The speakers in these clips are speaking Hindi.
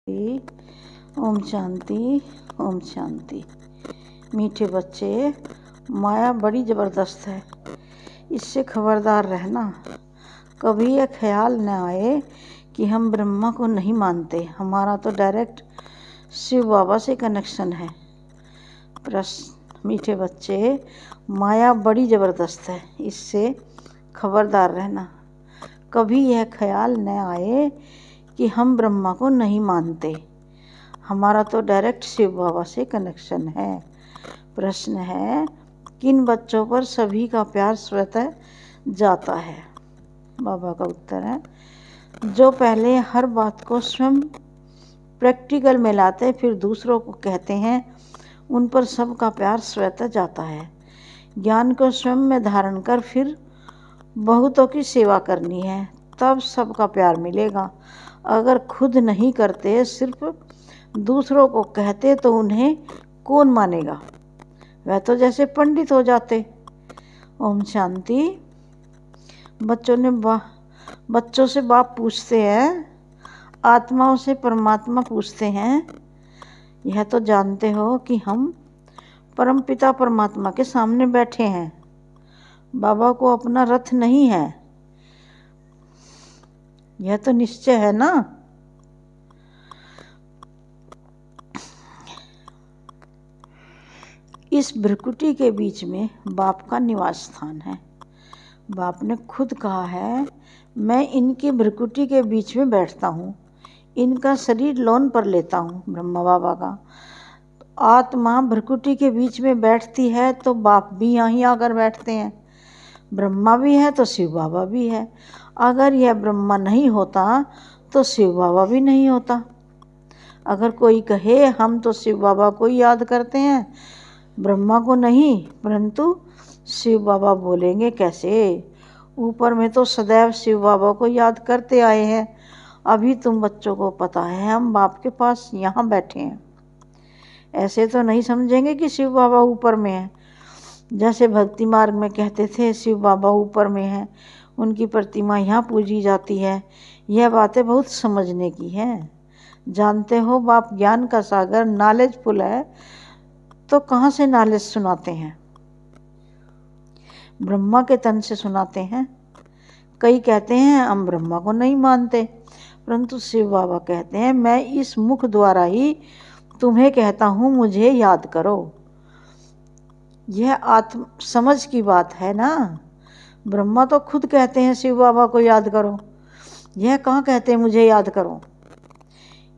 ओम शांति। ओम शांति। मीठे बच्चे, माया बड़ी ज़बरदस्त है, इससे खबरदार रहना। कभी यह ख्याल न आए कि हम ब्रह्मा को नहीं मानते, हमारा तो डायरेक्ट शिव बाबा से कनेक्शन है। प्रश्न, मीठे बच्चे, माया बड़ी ज़बरदस्त है, इससे खबरदार रहना। कभी यह ख्याल न आए कि हम ब्रह्मा को नहीं मानते, हमारा तो डायरेक्ट शिव बाबा से कनेक्शन है। प्रश्न है, किन बच्चों पर सभी का प्यार स्वतः जाता है? बाबा का उत्तर है, जो पहले हर बात को स्वयं प्रैक्टिकल में लाते फिर दूसरों को कहते हैं, उन पर सबका प्यार स्वतः जाता है। ज्ञान को स्वयं में धारण कर फिर बहुतों की सेवा करनी है, तब सबका प्यार मिलेगा। अगर खुद नहीं करते, सिर्फ दूसरों को कहते, तो उन्हें कौन मानेगा? वह तो जैसे पंडित हो जाते। ओम शांति। बच्चों से बाप पूछते हैं, आत्माओं से परमात्मा पूछते हैं, यह तो जानते हो कि हम परमपिता परमात्मा के सामने बैठे हैं। बाबा को अपना रथ नहीं है, यह तो निश्चय है ना। इस भ्रकुटी के बीच में बाप का निवास स्थान है। बाप ने खुद कहा है, मैं इनकी भ्रकुटी के बीच में बैठता हूँ, इनका शरीर लोन पर लेता हूँ। ब्रह्मा बाबा का आत्मा भ्रकुटी के बीच में बैठती है, तो बाप भी यहीं आकर बैठते हैं। ब्रह्मा भी है तो शिव बाबा भी है। अगर यह ब्रह्मा नहीं होता तो शिव बाबा भी नहीं होता। अगर कोई कहे हम तो शिव बाबा को याद करते हैं, ब्रह्मा को नहीं, परंतु शिव बाबा बोलेंगे कैसे? ऊपर में तो सदैव शिव बाबा को याद करते आए हैं। अभी तुम बच्चों को पता है हम बाप के पास यहाँ बैठे हैं, ऐसे तो नहीं समझेंगे कि शिव बाबा ऊपर में है। जैसे भक्ति मार्ग में कहते थे शिव बाबा ऊपर में है, उनकी प्रतिमा यहाँ पूजी जाती है। यह बातें बहुत समझने की हैं। जानते हो, बाप ज्ञान का सागर नॉलेजफुल है, तो कहाँ से नॉलेज सुनाते हैं? ब्रह्मा के तन से सुनाते हैं। कई कहते हैं हम ब्रह्मा को नहीं मानते, परंतु शिव बाबा कहते हैं, मैं इस मुख द्वारा ही तुम्हें कहता हूँ, मुझे याद करो। यह आत्म समझ की बात है ना। ब्रह्मा तो खुद कहते हैं शिव बाबा को याद करो, यह कहाँ कहते हैं मुझे याद करो?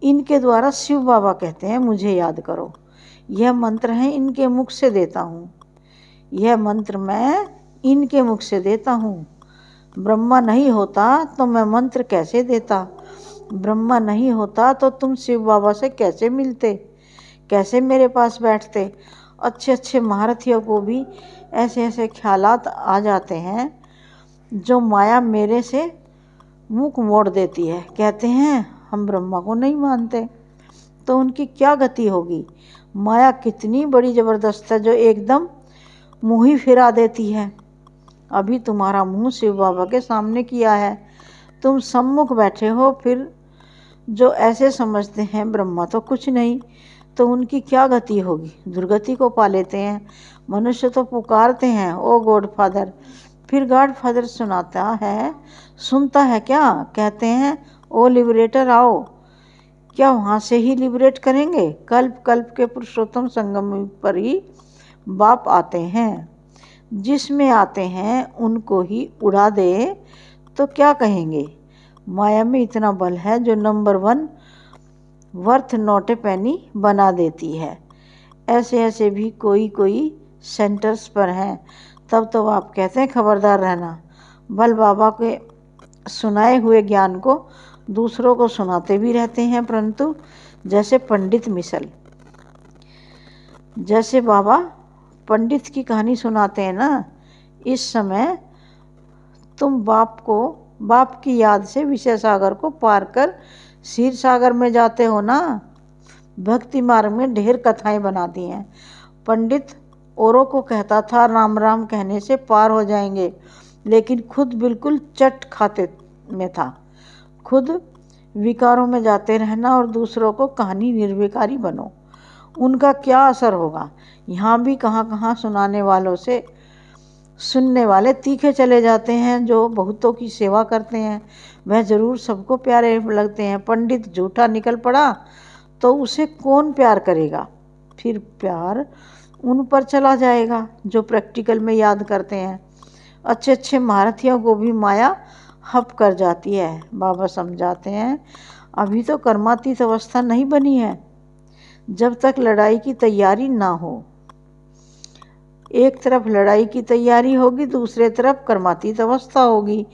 इनके द्वारा शिव बाबा कहते हैं मुझे याद करो। यह मंत्र है, इनके मुख से देता हूँ, यह मंत्र मैं इनके मुख से देता हूँ। ब्रह्मा नहीं होता तो मैं मंत्र कैसे देता? ब्रह्मा नहीं होता तो तुम शिव बाबा से कैसे मिलते, कैसे मेरे पास बैठते? अच्छे अच्छे महारथियों को भी ऐसे ऐसे ख्यालात आ जाते हैं, जो माया मेरे से मुख मोड़ देती है। कहते हैं हम ब्रह्मा को नहीं मानते, तो उनकी क्या गति होगी? माया कितनी बड़ी ज़बरदस्त है, जो एकदम मुँह ही फिरा देती है। अभी तुम्हारा मुँह शिव बाबा के सामने किया है, तुम सम्मुख बैठे हो, फिर जो ऐसे समझते हैं ब्रह्मा तो कुछ नहीं, तो उनकी क्या गति होगी? दुर्गति को पा लेते हैं। मनुष्य तो पुकारते हैं ओ गॉड फादर, फिर गॉड फादर सुनता है क्या? कहते हैं ओ लिबरेटर आओ, क्या वहाँ से ही लिबरेट करेंगे? कल्प कल्प के पुरुषोत्तम संगम पर ही बाप आते हैं, जिसमें आते हैं उनको ही उड़ा दे तो क्या कहेंगे? माया में इतना बल है जो नंबर 1 वर्थ नॉट ए पेनी बना देती है। ऐसे ऐसे भी कोई सेंटर्स पर हैं। तब तो आप कहते हैं खबरदार रहना। बल बाबा के सुनाए हुए ज्ञान को दूसरों को सुनाते भी रहते हैं, परंतु जैसे पंडित मिसल, जैसे बाबा पंडित की कहानी सुनाते हैं ना, इस समय तुम बाप की याद से विषय सागर को पार कर क्षीर सागर में जाते हो ना। भक्ति मार्ग में ढेर कथाएं बना दी हैं। पंडित औरों को कहता था राम राम कहने से पार हो जाएंगे, लेकिन खुद बिल्कुल चट खाते में था। खुद विकारों में जाते रहना और दूसरों को कहानी निर्विकारी बनो। उनका क्या असर होगा? यहाँ भी कहाँ कहाँ सुनने वाले तीखे चले जाते हैं। जो बहुतों की सेवा करते हैं वह जरूर सबको प्यारे लगते हैं। पंडित झूठा निकल पड़ा तो उसे कौन प्यार करेगा? फिर प्यार उन पर चला जाएगा जो प्रैक्टिकल में याद करते हैं। अच्छे अच्छे महारथियों को भी माया हप कर जाती है। बाबा समझाते हैं अभी तो कर्मातीत अवस्था नहीं बनी है। जब तक लड़ाई की तैयारी ना हो, एक तरफ लड़ाई की तैयारी होगी, दूसरे तरफ कर्मातीत अवस्था होगी,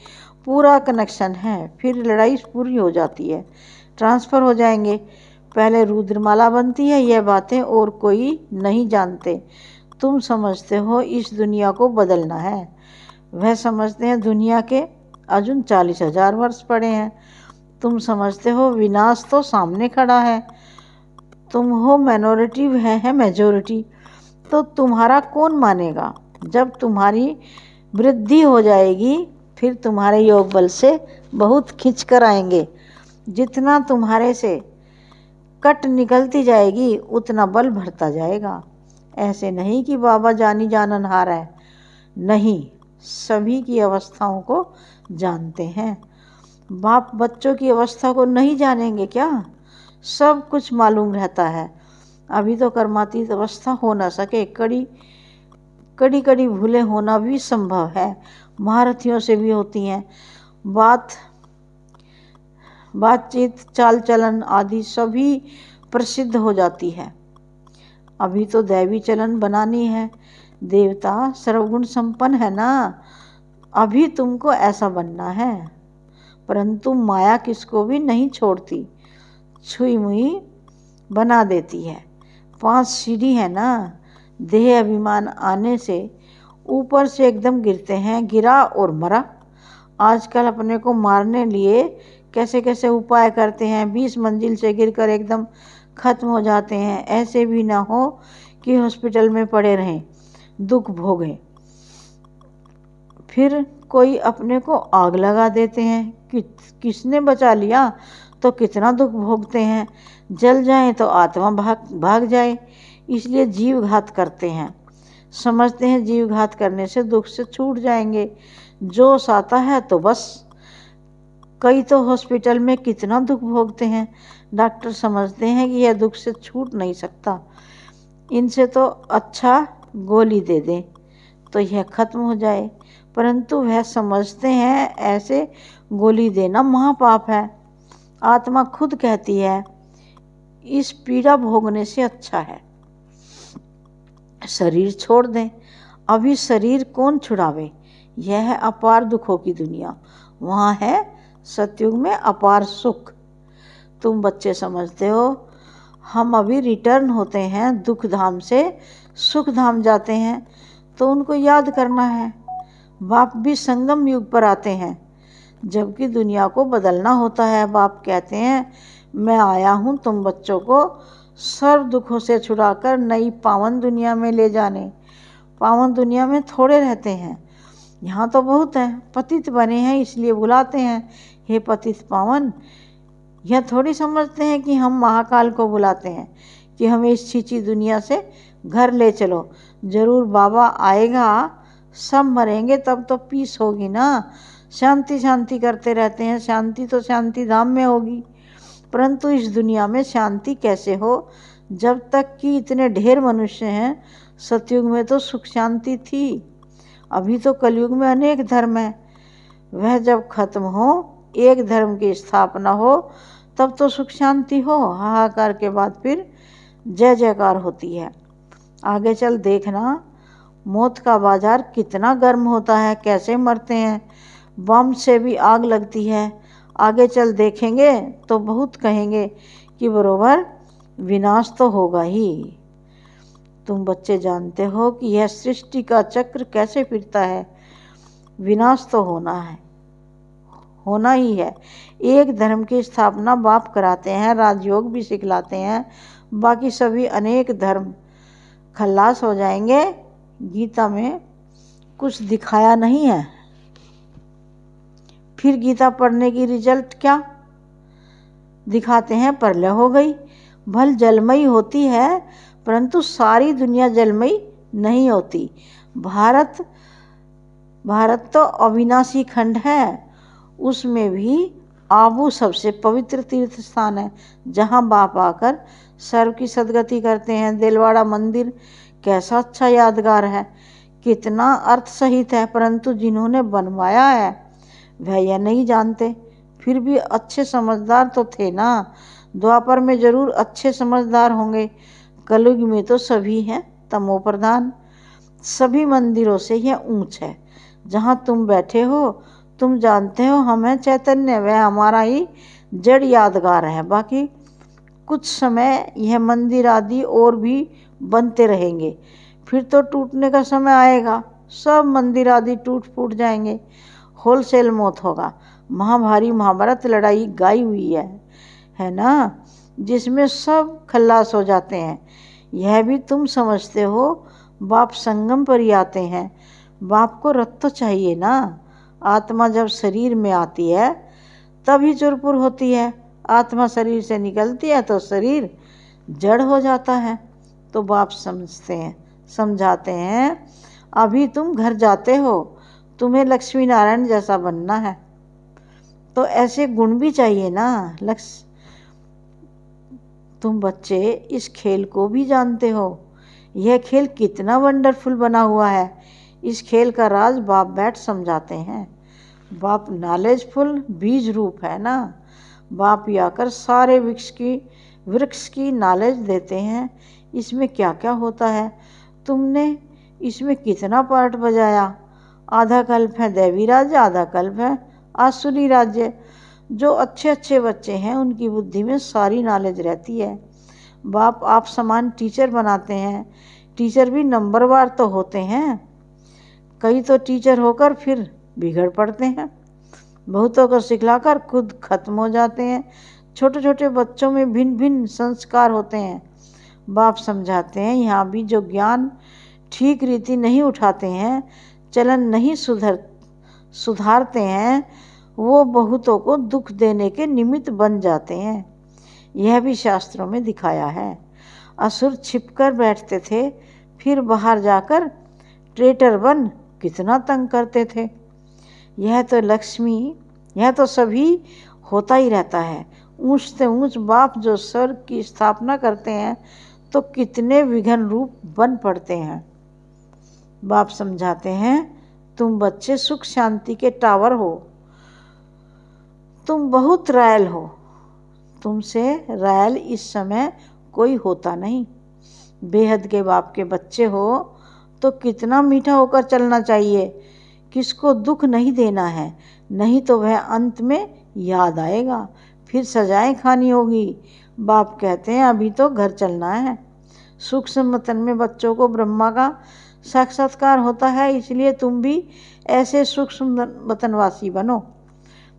पूरा कनेक्शन है। फिर लड़ाई पूरी हो जाती है, ट्रांसफ़र हो जाएंगे। पहले रुद्रमाला बनती है। यह बातें और कोई नहीं जानते। तुम समझते हो इस दुनिया को बदलना है, वह समझते हैं दुनिया के अजुन 40,000 वर्ष पड़े हैं। तुम समझते हो विनाश तो सामने खड़ा है। तुम हो माइनॉरिटी, वह है मेजॉरिटी। तो तुम्हारा कौन मानेगा? जब तुम्हारी वृद्धि हो जाएगी फिर तुम्हारे योग बल से बहुत खींच कर आएंगे। जितना तुम्हारे से कट निकलती जाएगी उतना बल भरता जाएगा। ऐसे नहीं कि बाबा जानी जाननहार है, नहीं, सभी की अवस्थाओं को जानते हैं। बाप बच्चों की अवस्था को नहीं जानेंगे क्या? सब कुछ मालूम रहता है। अभी तो कर्मातीत अवस्था हो न सके, कड़ी कड़ी भूलें होना भी संभव है, महारथियों से भी होती हैं। बातचीत, चाल चलन आदि सभी प्रसिद्ध हो जाती है। अभी तो दैवी चलन बनानी है। देवता सर्वगुण संपन्न है ना, अभी तुमको ऐसा बनना है। परंतु माया किसको भी नहीं छोड़ती, छुई मुई बना देती है। 5 सीढ़ी है ना, देह अभिमान आने से ऊपर से एकदम गिरते हैं, गिरा और मरा। आजकल अपने को मारने लिए कैसे कैसे उपाय करते हैं। 20 मंजिल से गिरकर एकदम खत्म हो जाते हैं। ऐसे भी ना हो कि हॉस्पिटल में पड़े रहें, दुख भोगें। फिर कोई अपने को आग लगा देते हैं। किसने बचा लिया तो कितना दुख भोगते हैं। जल जाए तो आत्मा भाग जाए, इसलिए जीव घात करते हैं। समझते हैं जीव घात करने से दुख से छूट जाएंगे। जोश आता है तो बस। कई तो हॉस्पिटल में कितना दुख भोगते हैं। डॉक्टर समझते हैं कि यह दुख से छूट नहीं सकता, इनसे तो अच्छा गोली दे दें तो यह खत्म हो जाए। परंतु वह समझते हैं ऐसे गोली देना महापाप है। आत्मा खुद कहती है इस पीड़ा भोगने से अच्छा है शरीर छोड़ दें। अभी शरीर कौन छुड़ावे? यह है अपार दुखों की दुनिया। वहाँ है सतयुग में अपार सुख। तुम बच्चे समझते हो हम अभी रिटर्न होते हैं दुख धाम से सुख धाम जाते हैं, तो उनको याद करना है। बाप भी संगम युग पर आते हैं जबकि दुनिया को बदलना होता है। बाप कहते हैं मैं आया हूँ तुम बच्चों को सर्व दुखों से छुड़ाकर नई पावन दुनिया में ले जाने। पावन दुनिया में थोड़े रहते हैं, यहाँ तो बहुत हैं। पतित बने हैं इसलिए बुलाते हैं हे पतित पावन। यह थोड़ी समझते हैं कि हम महाकाल को बुलाते हैं कि हमें इस छींची दुनिया से घर ले चलो। जरूर बाबा आएगा, सब मरेंगे तब तो पीस होगी ना। शांति शांति करते रहते हैं, शांति तो शांति धाम में होगी। परंतु इस दुनिया में शांति कैसे हो जब तक कि इतने ढेर मनुष्य हैं। सतयुग में तो सुख शांति थी, अभी तो कलयुग में अनेक धर्म है। वह जब खत्म हो, एक धर्म की स्थापना हो, तब तो सुख शांति हो। हाहाकार के बाद फिर जय जयकार होती है। आगे चल देखना मौत का बाजार कितना गर्म होता है, कैसे मरते हैं। बम से भी आग लगती है। आगे चल देखेंगे तो बहुत कहेंगे कि बरोबर विनाश तो होगा ही। तुम बच्चे जानते हो कि यह सृष्टि का चक्र कैसे फिरता है। विनाश तो होना ही है। एक धर्म की स्थापना बाप कराते हैं, राजयोग भी सिखलाते हैं। बाकी सभी अनेक धर्म खल्लास हो जाएंगे। गीता में कुछ दिखाया नहीं है। फिर गीता पढ़ने की रिजल्ट क्या? दिखाते हैं प्रलय हो गई। भल जलमयी होती है परंतु सारी दुनिया जलमयी नहीं होती। भारत तो अविनाशी खंड है, उसमें भी आबू सबसे पवित्र तीर्थ स्थान है, जहाँ बाप आकर सर्व की सदगति करते हैं। दिलवाड़ा मंदिर कैसा अच्छा यादगार है, कितना अर्थ सहित है, परंतु जिन्होंने बनवाया है वह यह नहीं जानते। फिर भी अच्छे समझदार तो थे ना। द्वापर में जरूर अच्छे समझदार होंगे, कलयुग में तो सभी हैं तमो प्रधान। सभी मंदिरों से यह ऊंच है। जहाँ तुम बैठे हो तुम जानते हो हम हैं चैतन्य, वह हमारा ही जड़ यादगार है। बाकी कुछ समय यह मंदिर आदि और भी बनते रहेंगे, फिर तो टूटने का समय आएगा, सब मंदिर आदि टूट फूट जाएंगे, होलसेल मौत होगा। महाभारी महाभारत लड़ाई गाई हुई है ना, जिसमें सब खल्लास हो जाते हैं। यह भी तुम समझते हो। बाप संगम पर ही आते हैं। बाप को रथ तो चाहिए ना। आत्मा जब शरीर में आती है तभी चुरपुर होती है। आत्मा शरीर से निकलती है तो शरीर जड़ हो जाता है। तो बाप समझाते हैं अभी तुम घर जाते हो, तुम्हें लक्ष्मी नारायण जैसा बनना है, तो ऐसे गुण भी चाहिए ना। तुम बच्चे इस खेल को भी जानते हो। यह खेल कितना वंडरफुल बना हुआ है। इस खेल का राज बाप बैठ समझाते हैं। बाप नॉलेजफुल बीज रूप है ना। बाप ही आकर सारे वृक्ष की नॉलेज देते हैं। इसमें क्या क्या होता है, तुमने इसमें कितना पार्ट बजाया। आधा कल्प है दैवी राज्य, आधा कल्प है आसुरी राज्य। जो अच्छे अच्छे बच्चे हैं उनकी बुद्धि में सारी नॉलेज रहती है। बाप आप समान टीचर बनाते हैं। टीचर भी नंबरवार तो होते हैं। कई तो टीचर होकर फिर बिगड़ पड़ते हैं, बहुतों को सिखलाकर खुद खत्म हो जाते हैं। छोटे छोटे बच्चों में भिन्न भिन्न संस्कार होते हैं। बाप समझाते हैं यहाँ भी जो ज्ञान ठीक रीति नहीं उठाते हैं, चलन नहीं सुधारते हैं, वो बहुतों को दुख देने के निमित्त बन जाते हैं। यह भी शास्त्रों में दिखाया है। असुर छिपकर बैठते थे, फिर बाहर जाकर ट्रेटर बन कितना तंग करते थे। यह तो सभी होता ही रहता है। ऊंच से ऊंच बाप जो स्वर्ग की स्थापना करते हैं तो कितने विघ्न रूप बन पड़ते हैं। बाप समझाते हैं तुम बच्चे सुख शांति के टावर हो, तुम बहुत रायल हो, तुमसे रायल इस समय कोई होता नहीं। बेहद के बाप के बच्चे हो तो कितना मीठा होकर चलना चाहिए। किसको दुख नहीं देना है, नहीं तो वह अंत में याद आएगा, फिर सजाएं खानी होगी। बाप कहते हैं अभी तो घर चलना है। सूक्ष्म वतन में बच्चों को ब्रह्मा का साक्षात्कार होता है, इसलिए तुम भी ऐसे सूक्ष्म वतनवासी बनो।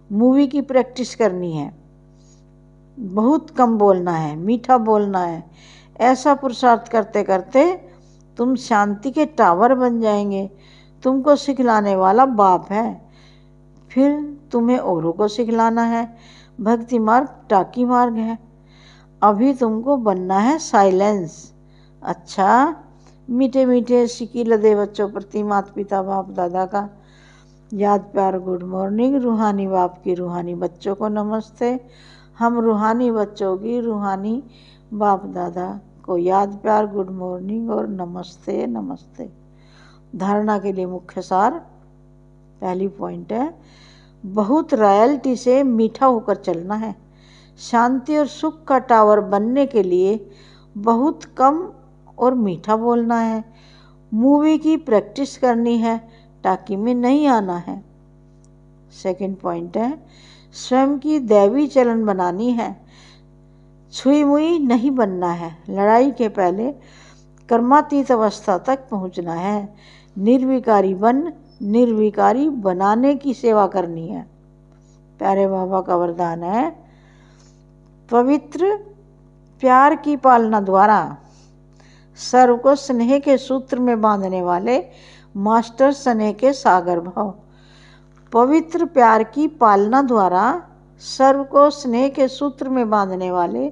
मूवी की प्रैक्टिस करनी है, बहुत कम बोलना है, मीठा बोलना है। ऐसा पुरुषार्थ करते करते तुम शांति के टावर बन जाएंगे। तुमको सिखलाने वाला बाप है, फिर तुम्हें औरों को सिखलाना है। भक्ति मार्ग टाकी मार्ग है। अभी तुमको बनना है साइलेंस। अच्छा, मीठे मीठे सिकी लदे बच्चों प्रति माता पिता बाप दादा का याद प्यार गुड मॉर्निंग। रूहानी बाप की रूहानी बच्चों को नमस्ते। हम रूहानी बच्चों की रूहानी बाप दादा को याद प्यार गुड मॉर्निंग और नमस्ते नमस्ते। धारणा के लिए मुख्य सार, पहली पॉइंट है बहुत रॉयल्टी से मीठा होकर चलना है। शांति और सुख का टावर बनने के लिए बहुत कम और मीठा बोलना है। मूवी की प्रैक्टिस करनी है, टाकी में नहीं आना है। सेकंड पॉइंट है स्वयं की दैवी चलन बनानी है, छुई मुई नहीं बनना है। लड़ाई के पहले कर्मातीत अवस्था तक पहुंचना है। निर्विकारी बनाने की सेवा करनी है। प्यारे बाबा का वरदान है पवित्र प्यार की पालना द्वारा सर्व को स्नेह के सूत्र में बांधने वाले मास्टर स्नेह के सागर भाव। पवित्र प्यार की पालना द्वारा सर्व को स्नेह के सूत्र में बांधने वाले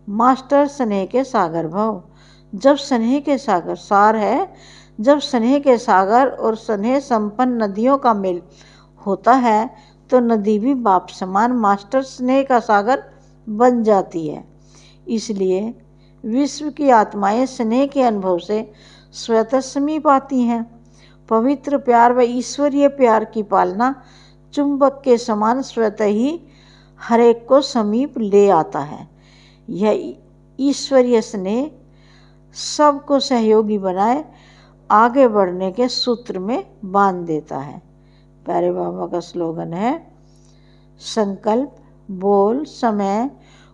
मास्टर स्नेह के सागर भव। जब स्नेह के सागर सार है, जब स्नेह के सागर और स्नेह संपन्न नदियों का मेल होता है तो नदी भी बाप समान मास्टर स्नेह का सागर बन जाती है। इसलिए विश्व की आत्माएं स्नेह के अनुभव से स्वतः समीप आती हैं। पवित्र प्यार व ईश्वरीय प्यार की पालना चुंबक के समान स्वतः ही हर एक को समीप ले आता है। यह ईश्वरीय स्नेह सबको सहयोगी बनाए आगे बढ़ने के सूत्र में बांध देता है। प्यारे बाबा का स्लोगन है, संकल्प, बोल, समय,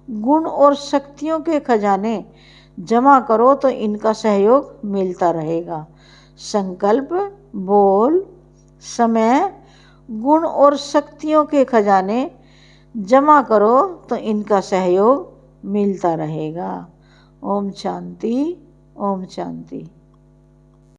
गुण और शक्तियों के खजाने जमा करो तो इनका सहयोग मिलता रहेगा। संकल्प, बोल, समय, गुण और शक्तियों के खजाने जमा करो तो इनका सहयोग मिलता रहेगा। ओम शांति, ओम शांति।